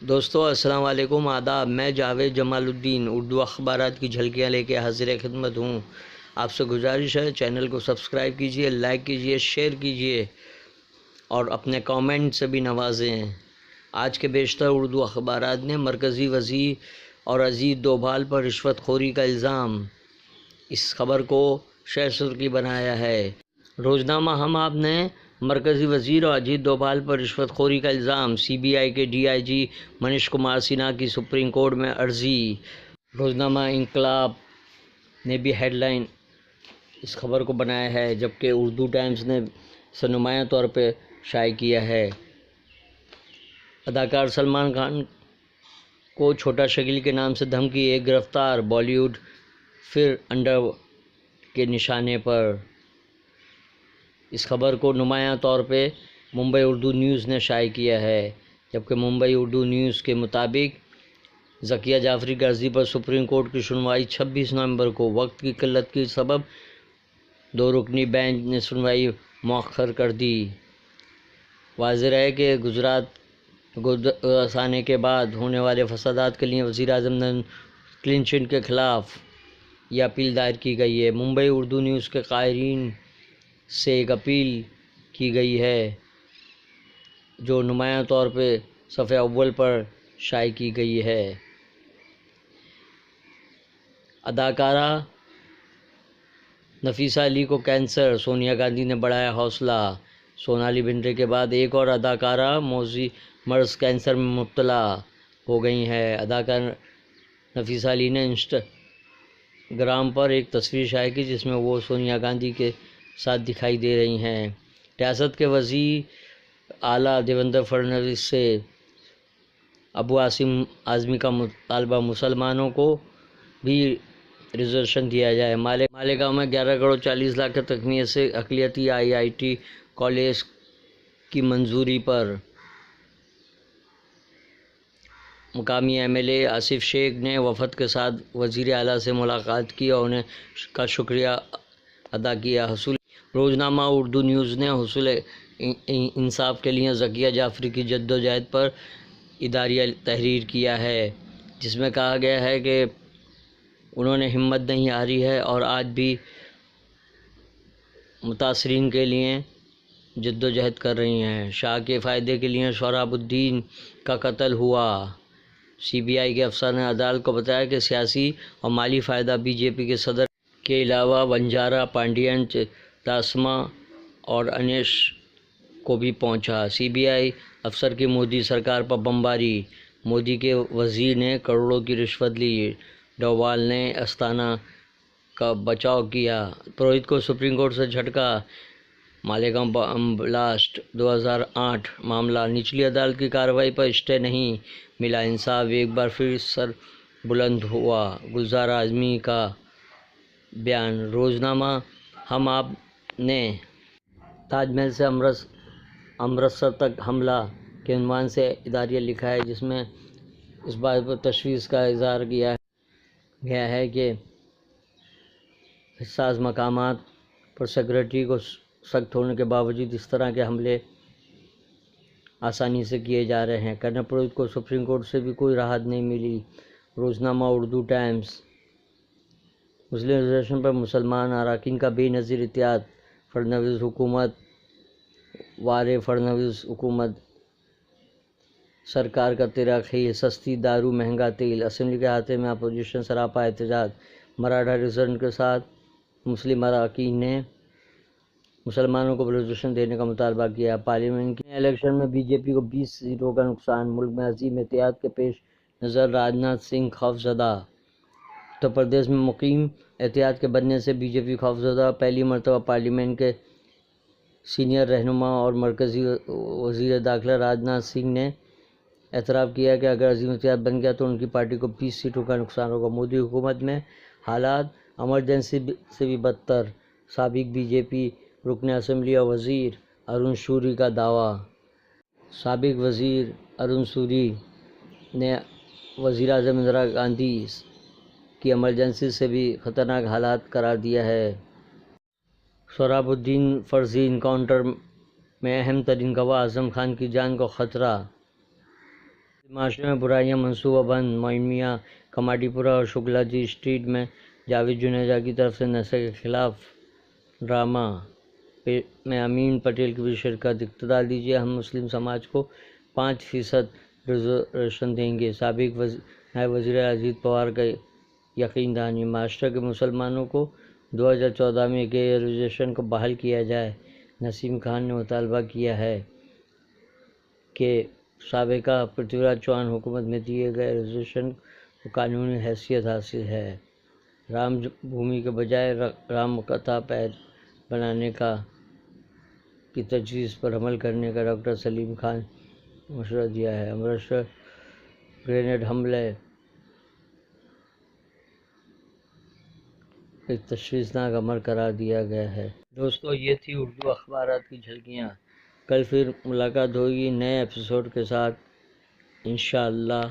دوستو السلام علیکم، آداب۔ میں جاوید جمال الدین اردو اخبارات کی جھلکیاں لے کے حاضر خدمت ہوں۔ آپ سے گزارش ہے چینل کو سبسکرائب کیجئے، لائک کیجئے، شیئر کیجئے اور اپنے کامنٹ سے بھی نوازیں۔ آج کے بیشتر اردو اخبارات نے مرکزی وزیر اور اجیت ڈوبھال پر رشوت خوری کا الزام، اس خبر کو شہ سرخی بنایا ہے۔ روزنامہ ہم آپ نے مرکزی وزیر اور اجیت ڈوبھال پر رشوت خوری کا الزام، سی بی آئی کے ڈی آئی جی منیش کمار سنہا کی سپریم کورٹ میں عرضی۔ روزنامہ انقلاب نے بھی ہیڈ لائن اس خبر کو بنایا ہے، جبکہ اردو ٹائمز نے اسے نمایاں طور پہ شائع کیا ہے۔ اداکار سلمان خان کو چھوٹا شکیل کے نام سے دھمکی، ایک گرفتار، بالی ووڈ پھر انڈر کے نشانے پر۔ اس خبر کو نمایاں طور پہ ممبئی اردو نیوز نے شائع کیا ہے، جبکہ ممبئی اردو نیوز کے مطابق ذکیہ جعفری کی عرضی پر سپریم کورٹ کی سنوائی 26 نومبر کو۔ وقت کی قلت کے سبب 2 رکنی بینچ نے سنوائی مؤخر کر دی۔ واضح رہے کہ گجرات آنے کے بعد ہونے والے فسادات کے لیے وزیر اعظم کلین چٹ کے خلاف یہ اپیل دائر کی گئی ہے۔ ممبئی اردو نیوز کے قائرین سے ایک اپیل کی گئی ہے جو نمایاں طور پہ صفحہ اول پر شائع کی گئی ہے۔ اداکارہ نفیسہ علی کو کینسر، سونیا گاندھی نے بڑھایا حوصلہ۔ سونالی بندرے کے بعد ایک اور اداکارہ موذی مرض کینسر میں مبتلا ہو گئی ہیں۔ اداکارہ نفیسہ علی نے انسٹاگرام پر ایک تصویر شائع کی جس میں وہ سونیا گاندھی کے ساتھ دکھائی دے رہی ہیں۔ ریاست کے وزیر اعلیٰ دیویندر فڈنویس سے ابو عاصم اعظمی کا مطالبہ، مسلمانوں کو بھی ریزرویشن دیا جائے۔ مالیگاؤں میں 11,40,00,000 کے تخمینے سے اقلیتی آئی آئی ٹی کالج کی منظوری پر۔ مقامی ایم ایل اے آصف شیخ نے وفد کے ساتھ وزیر اعلیٰ سے ملاقات کی اور انہیں کا شکریہ ادا کیا۔ روزنامہ اردو نیوز نے حصول انصاف کے لیے ذکیہ جعفری کی جدوجہد پر اداریہ تحریر کیا ہے، جس میں کہا گیا ہے کہ انہوں نے ہمت نہیں ہاری ہے اور آج بھی متاثرین کے لیے جدوجہد کر رہی ہیں۔ شاہ کے فائدے کے لیے سہراب الدین کا قتل ہوا۔ سی بی آئی کے افسر نے عدالت کو بتایا کہ سیاسی اور مالی فائدہ بی جے پی کے صدر کے علاوہ ونجارا پانڈین، چداسما اور انیش کو بھی پہنچا۔ سی بی آئی افسر کی مودی سرکار پر بمباری، مودی کے وزیر نے کروڑوں کی رشوت لی، ڈوبھال نے استھانہ کا بچاؤ کیا۔ پروہت کو سپریم کورٹ سے جھٹکا، مالیگاؤں بم بلاسٹ 2008 معاملہ، نچلی عدالت کی کارروائی پر اسٹے نہیں ملا، انصاف ایک بار پھر سر بلند ہوا، گلزار اعظمی کا بیان۔ روزنامہ ہم آپ نے تاج محل سے امرتسر تک حملہ کے عنوان سے اداریہ لکھا ہے، جس میں اس بات پر تشویش کا اظہار کیا گیا ہے کہ حساس مقامات پر سیکورٹی کو سخت ہونے کے باوجود اس طرح کے حملے آسانی سے کیے جا رہے ہیں۔ کرنل پروہت کو سپریم کورٹ سے بھی کوئی راحت نہیں ملی۔ روزنامہ اردو ٹائمز، مسلم ریزرویشن پر مسلمان اراکین کا بے نظیر اتحاد، فڈنویس حکومت، وارے فڈنویس حکومت، سرکار کا تیرا کھیل، سستی دارو مہنگا تیل، اسمبلی کے احاطے میں اپوزیشن سراپا احتجاج، مراٹھا ریزرویشن کے ساتھ مسلم اراکین نے مسلمانوں کو ریزرویشن دینے کا مطالبہ کیا۔ پارلیمنٹ کے الیکشن میں بی جے پی کو 20 سیٹوں کا نقصان، ملک میں عظیم اتحاد کے پیش نظر راجناتھ سنگھ خوفزدہ۔ اتر پردیش میں مقیم اتحاد کے بننے سے بی جے پی خوفزدہ، پہلی مرتبہ پارلیمنٹ کے سینئر رہنما اور مرکزی وزیر داخلہ راجناتھ سنگھ نے اعتراف کیا کہ اگر عظیم اتحاد بن گیا تو ان کی پارٹی کو 20 سیٹوں کا نقصان ہوگا۔ مودی حکومت میں حالات ایمرجنسی سے بھی بدتر، سابق بی جے پی رکن اسمبلی اور وزیر ارون شوری کا دعویٰ۔ سابق وزیر ارون شوری نے وزیر اعظم اندرا گاندھی کی ایمرجنسی سے بھی خطرناک حالات قرار دیا ہے۔ سہراب الدین فرضی انکاؤنٹر میں اہم ترین گواہ اعظم خان کی جان کو خطرہ۔ معاشرے میں برائیاں منصوبہ بند، معین کماٹی پورہ اور شکلا جی اسٹریٹ میں جاوید جنیجا کی طرف سے نشے کے خلاف ڈرامہ میں امین پٹیل کی بھی شرکت۔ اقتدار دیجیے، ہم مسلم سماج کو 5% ریزرویشن دیں گے۔ سابق نائب وزیر اجیت پوار کا یقین دہانی، مہاراشٹر کے مسلمانوں کو 2014 میں کے ریزرویشن کو بحال کیا جائے۔ نسیم خان نے مطالبہ کیا ہے کہ سابقہ پرتھوی راج چوہان حکومت میں دیے گئے ریزرویشن کو قانونی حیثیت حاصل ہے۔ رام بھومی کے بجائے رام کتھا بنانے کی تجویز پر عمل کرنے کا ڈاکٹر سلیم خان نے مشورہ دیا ہے۔ امرتسر گرینیڈ حملے ایک تشویشناک عمل قرار دیا گیا ہے۔ دوستو، یہ تھی اردو اخبارات کی جھلکیاں۔ کل پھر ملاقات ہوگی نئے ایپیسوڈ کے ساتھ انشاءاللہ۔